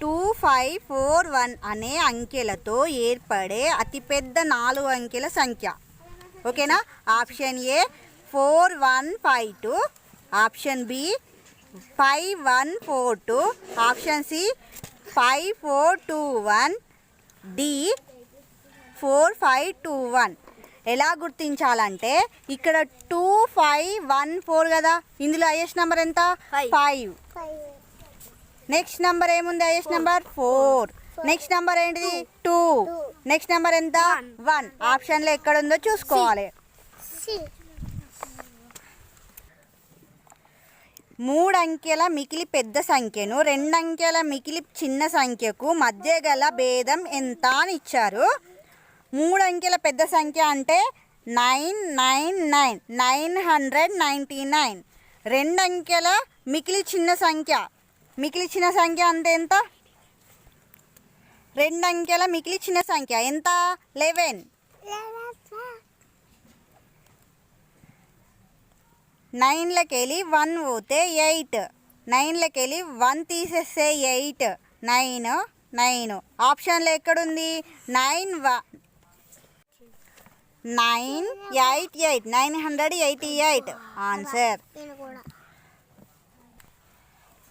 2541 అనే అంకెలతో ఏర్పడే అతిపెద్ద 4 అంకెల సంఖ్య. ఓకేనా? Option A 4152, option B 5142, option C 5421, D 4521. ఎలా గుర్తించాలంటే ఇక్కడ 2514 కదా, ఇందులో హైయెస్ట్ నెంబర్ ఎంత? 5. నెక్స్ట్ నెంబర్ ఏముంది? Highest number 4. నెక్స్ట్ నెంబర్ ఏంటిది? 2. నెక్స్ట్ నెంబర్ ఎంత? 1. ఆప్షన్లో ఎక్కడ ఉందో చూసుకోవాలి. 3 అంకెల మికిలి పెద్ద సంఖ్యను 2 అంకెల మికిలి చిన్న సంఖ్యకు మధ్య గల భేదం ఎంత అని ఇచ్చారు. 3 అంకెల పెద్ద సంఖ్య అంటే 999, 999. 2 అంకెల మికిలి చిన్న సంఖ్య అంటే ఎంత? 2 అంకెల మికిలి చిన్న సంఖ్య ఎంత? 11. 9లకి వెళ్ళి 1 పోతే 8, 9లకి వెళ్ళి 1 తీసేస్తే 8, 9. ఆప్షన్లో ఎక్కడుంది? 988. ఆన్సర్.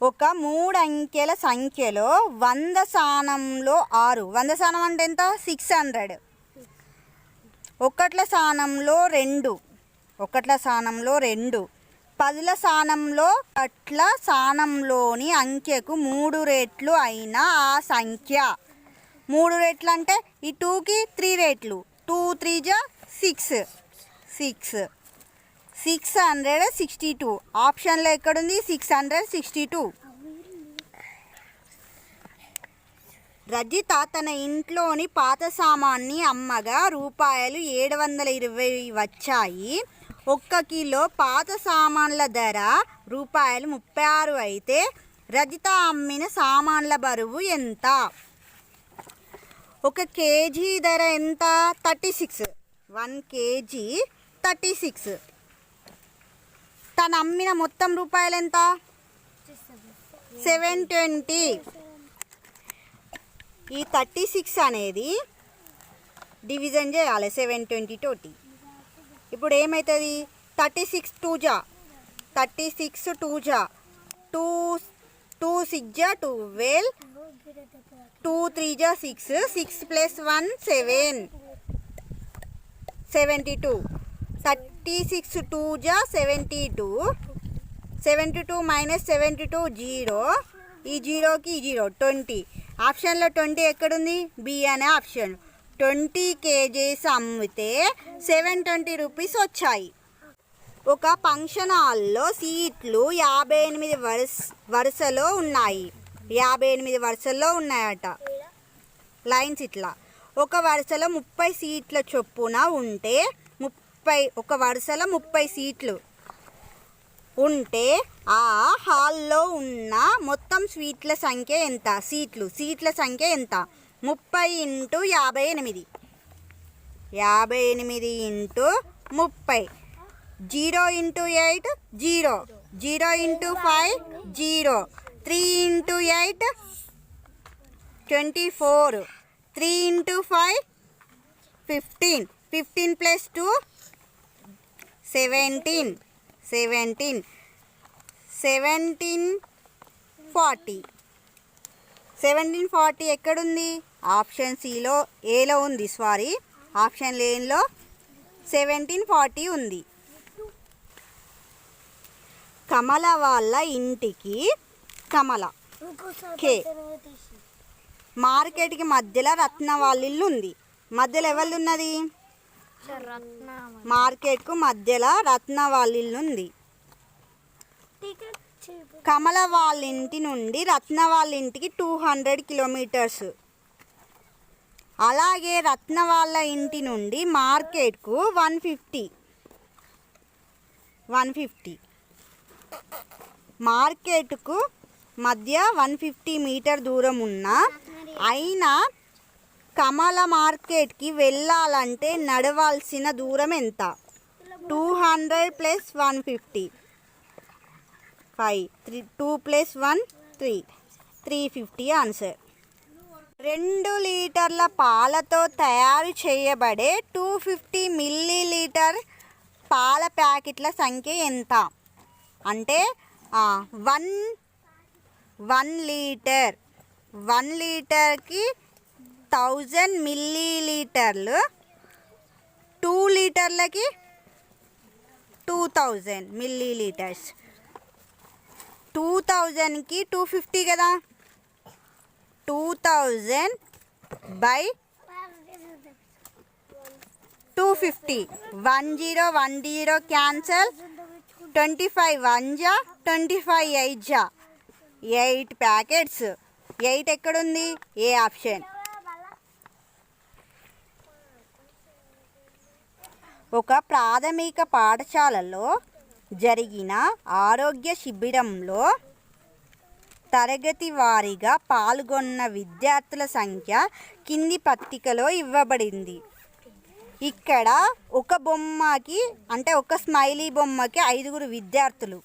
ఒక 3 అంకెల సంఖ్యలో 100 స్థానంలో 6. 100 స్థానం అంటే ఎంత? 600. ఒకట్ల స్థానంలో 2. పదుల స్థానంలో అట్ల స్థానంలోని అంకెకు 3 రెట్లు అయిన ఆ సంఖ్య. 3 రెట్లు అంటే ఈ 2కి 3 రెట్లు. 2 3 జా 6. 662. ఆప్షన్లో ఎక్కడుంది? 662. రజిత తన ఇంట్లోని పాత సామాన్ని అమ్మగా రూపాయలు 720 వచ్చాయి. 1 కిలో పాత సామాన్ల ధర రూపాయలు 36 అయితే రజిత అమ్మిన సామాన్ల బరువు ఎంత? 1 కేజీ ధర ఎంత? 36. 1 కేజీ 36. తను అమ్మిన మొత్తం రూపాయలు ఎంత? 720. ఈ 36 అనేది డివిజన్ చేయాలి 720 తోటి. ఇప్పుడు ఏమవుతుంది? 36 2 జా 2 6 జా 12, 2 3 జా 6, 6 + 1 7, 72. 36 2 జా 72, 72 - 72 0. ఈ 0కి 0 20. ఆప్షన్లో 20 ఎక్కడుంది? బి అనే ఆప్షన్. 20 కేజీస్ అమ్మితే 720 రూపీస్ వచ్చాయి. ఒక ఫంక్షన్ హాల్లో సీట్లు 58 వరుసలో ఉన్నాయి. 58 వరుసల్లో ఉన్నాయట. లైన్స్ ఇట్లా. ఒక వరుసలో 30 సీట్ల చొప్పున ఉంటే ఒక వరుసలో 30 సీట్లు ఉంటే ఆ హాల్లో ఉన్న మొత్తం సీట్ల సంఖ్య ఎంత? సీట్ల సంఖ్య ఎంత? 30 × 58. 58 × 30. 0 × 8 0, 0 × 5 0, 3 × 8 24, 3 × 5 15, 15 + 2 17, 1740. 1740 ఎక్కడుంది? ఆప్షన్ సిలో ఏలో ఉంది. ఆప్షన్ లేన్లో 1740 ఉంది. కమల వాళ్ళ ఇంటికి కే మార్కెట్కి మధ్యలో రత్న వాళ్ళ ఇల్లు ఉంది. మధ్యలో ఎవరు ఉన్నది? మార్కెట్కు మధ్యలో రత్న వాళ్ళ ఇల్లు ఉంది. కమల వాళ్ళ ఇంటి నుండి రత్న వాళ్ళ ఇంటికి 200 కిలోమీటర్స్. అలాగే రత్న వాళ్ళ ఇంటి నుండి మార్కెట్కు 150. మార్కెట్కు మధ్య 150 మీటర్ దూరం అయినా కమల మార్కెట్కి వెళ్ళాలంటే నడవాల్సిన దూరం ఎంత? 200 + 150. 5 2 + 1 3 350 ఆన్సర్. 2 లీటర్ల పాలతో తయారు చేయబడే 250 మిల్లీలీటర్ పాల ప్యాకెట్ల సంఖ్య ఎంత? అంటే 1 లీటర్, 1 లీటర్కి 1000 మిల్లీలీటర్లు, 2 లీటర్లకి 2000 మిల్లీలీటర్స్. 2000కి 250 కదా, 2000 బై 250. 10 క్యాన్సల్, 25 1 జా, 25 8 జా, 8 ప్యాకెట్స్. 8 ఎక్కడుంది? ఏ ఆప్షన్. ఒక ప్రాథమిక పాఠశాలలో జరిగిన ఆరోగ్య శిబిరంలో తరగతి వారీగా పాల్గొన్న విద్యార్థుల సంఖ్య కింది పట్టికలో ఇవ్వబడింది. ఇక్కడ ఒక బొమ్మకి అంటే ఒక స్మైలీ బొమ్మకి 5 విద్యార్థులు.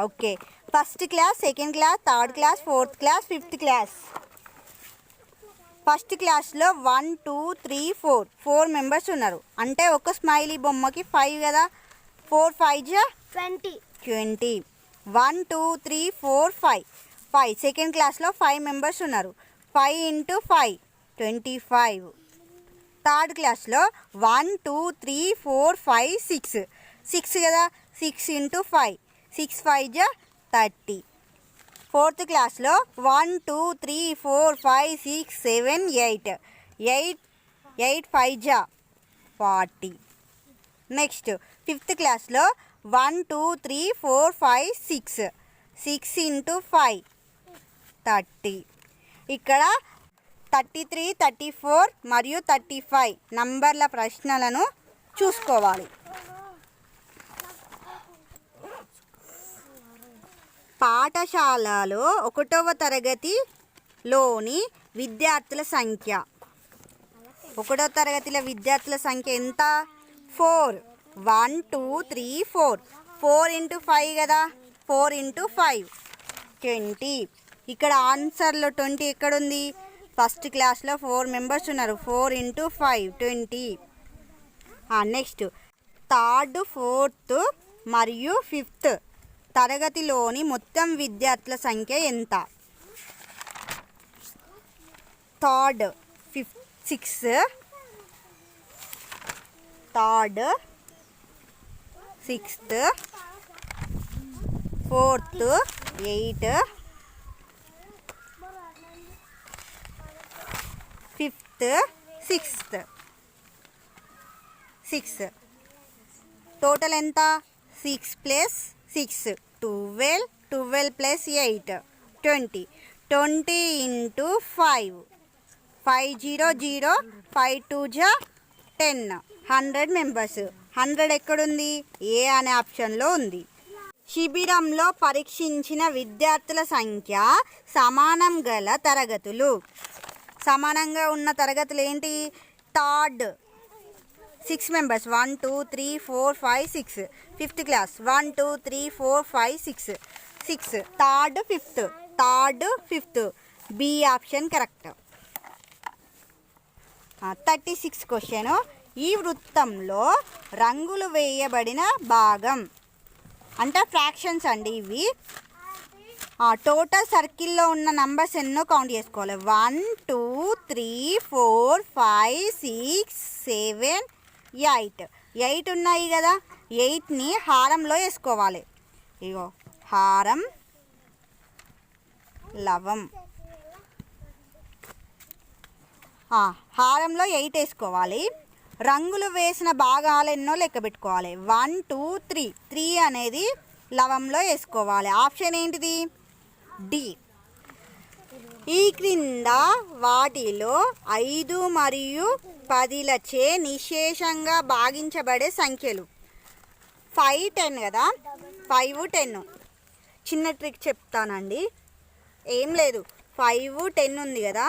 Okay, first class, second class, third class, fourth class, fifth class. First క్లాస్లో 1 2 3 4 మెంబర్స్ ఉన్నారు. అంటే ఒక స్మైలీ బొమ్మకి 5 కదా, 4 5 జా 20. 1 2 3 4 5. సెకండ్ క్లాస్లో 5 మెంబర్స్ ఉన్నారు. 5 × 5 25. థర్డ్ క్లాస్లో 1 2 3 4 5 6 కదా, 6 × 5 6 5 జా 30. ఫోర్త్ క్లాస్లో 1 2 3 4 5 6 7 8 5 జా 40. నెక్స్ట్ ఫిఫ్త్ క్లాస్లో 1 2 3 4 5 6 × 5 30. ఇక్కడ 33 34 మరియు 35 నంబర్ల ప్రశ్నలను చూసుకోవాలి. పాఠశాలలో 1వ తరగతిలోని విద్యార్థుల సంఖ్య. 1వ తరగతిలో విద్యార్థుల సంఖ్య ఎంత? 4. 1 2 3 4. 4 × 5 కదా, 4 × 5 20. ఇక్కడ ఆన్సర్లో 20 ఎక్కడుంది? ఫస్ట్ క్లాస్లో 4 మెంబర్స్ ఉన్నారు. 4 × 5 20. నెక్స్ట్ థర్డ్, ఫోర్త్ మరియు ఫిఫ్త్ తరగతిలోని మొత్తం విద్యార్థుల సంఖ్య ఎంత? Third 6, third 6th, fourth 8, fifth 6th. Total ఎంత? 6 + 6 12, 12 + 8 20. 20 × 5 5 0 0 5 2 జా 10. 100 మెంబర్స్. 100 ఎక్కడుంది? ఏ అనే ఆప్షన్లో ఉంది. శిబిరంలో పరీక్షించిన విద్యార్థుల సంఖ్య సమానం గల తరగతులు. సమానంగా ఉన్న తరగతులు ఏంటి? Third 6 members 1 2 3 4 5 6. Fifth class 1 2 3 4 5 6. Third fifth B option correct. 36 question. ఈ వృత్తంలో రంగులు వేయబడిన భాగం అంటే ఫ్రాక్షన్స్ అండి ఇవి. టోటల్ సర్కిల్లో ఉన్న నంబర్స్ ఎన్నో కౌంట్ చేసుకోవాలి. 1 2 3 4 5 6 7 8 ఉన్నాయి కదా, 8ని హారంలో వేసుకోవాలి. ఇగో హారం లవం. హారంలో 8 వేసుకోవాలి. రంగులు వేసిన భాగాలు ఎన్నో లెక్క పెట్టుకోవాలి. 1 2 3 అనేది లవంలో వేసుకోవాలి. ఆప్షన్ ఏంటిది? డి. ఈ క్రింద వాటిలో 5 మరియు 10లచే నిశేషంగా భాగించబడే సంఖ్యలు. 5 10 కదా, 5 10. చిన్న ట్రిక్ చెప్తానండి. ఏం లేదు, 5 10 ఉంది కదా,